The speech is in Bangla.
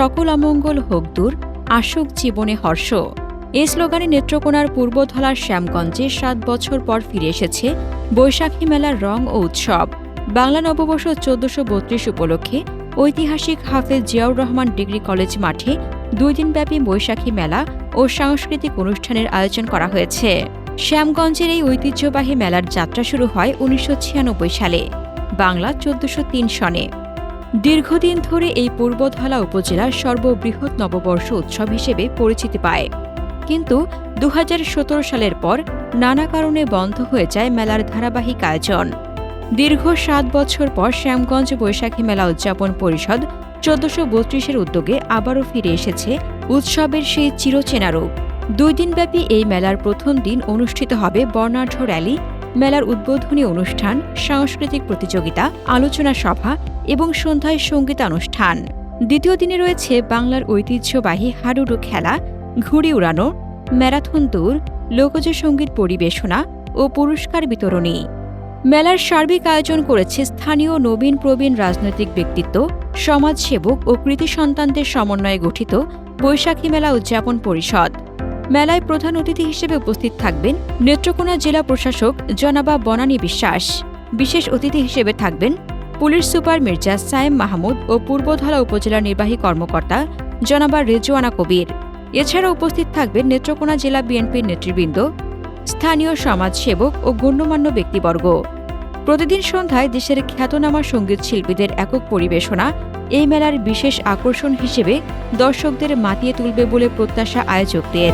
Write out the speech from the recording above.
সকল অমঙ্গল হোক দূর, আসুক জীবনে হর্ষ। এই স্লোগানে নেত্রকোনার পূর্বধলার শ্যামগঞ্জে ৭ বছর পর ফিরে এসেছে বৈশাখী মেলার রং ও উৎসব। বাংলা নববর্ষ ১৪৩২ উপলক্ষে ঐতিহাসিক হাফেজ জিয়াউর রহমান ডিগ্রি কলেজ মাঠে ২ দিনব্যাপী বৈশাখী মেলা ও সাংস্কৃতিক অনুষ্ঠানের আয়োজন করা হয়েছে। শ্যামগঞ্জের এই ঐতিহ্যবাহী মেলার যাত্রা শুরু হয় ১৯৯৬ সালে, বাংলা ১৪০৩ সনে। দীর্ঘদিন ধরে এই পূর্বধলা উপজেলার সর্ববৃহৎ নববর্ষ উৎসব হিসেবে পরিচিতি পায়। কিন্তু ২০১৭ সালের পর নানা কারণে বন্ধ হয়ে যায় মেলার ধারাবাহিক আয়োজন। দীর্ঘ ৭ বছর পর শ্যামগঞ্জ বৈশাখী মেলা উদযাপন পরিষদ ১৪৩২-এর উদ্যোগে আবারও ফিরে এসেছে উৎসবের সেই চিরচেনা রূপ। ২ দিনব্যাপী এই মেলার প্রথম দিন অনুষ্ঠিত হবে বর্ণাঢ্য র্যালি, মেলার উদ্বোধনী অনুষ্ঠান, সাংস্কৃতিক প্রতিযোগিতা, আলোচনা সভা এবং সন্ধ্যায় সঙ্গীতানুষ্ঠান। দ্বিতীয় দিনে রয়েছে বাংলার ঐতিহ্যবাহী হাডুডু খেলা, ঘুড়ি উড়ানো, ম্যারাথন দৌড়, লোকজ সঙ্গীত পরিবেশনা ও পুরস্কার বিতরণী। মেলার সার্বিক আয়োজন করেছে স্থানীয় নবীন প্রবীণ রাজনৈতিক ব্যক্তিত্ব, সমাজসেবক ও কৃতি সন্তানদের সমন্বয়ে গঠিত বৈশাখী মেলা উদযাপন পরিষদ। মেলায় প্রধান অতিথি হিসেবে উপস্থিত থাকবেন নেত্রকোনা জেলা প্রশাসক জনাবা বনানী বিশ্বাস। বিশেষ অতিথি হিসেবে থাকবেন পুলিশ সুপার মির্জা সায়েম মাহমুদ ও পূর্বধলা উপজেলা নির্বাহী কর্মকর্তা জনাবা রেজওয়ানা কবির। এছাড়া উপস্থিত থাকবেন নেত্রকোনা জেলা বিএনপির নেতৃবৃন্দ, স্থানীয় সমাজসেবক ও গণ্যমান্য ব্যক্তিবর্গ। প্রতিদিন সন্ধ্যায় দেশের খ্যাতনামা সঙ্গীত শিল্পীদের একক পরিবেশনা এই মেলার বিশেষ আকর্ষণ হিসেবে দর্শকদের মাতিয়ে তুলবে বলে প্রত্যাশা আয়োজকদের।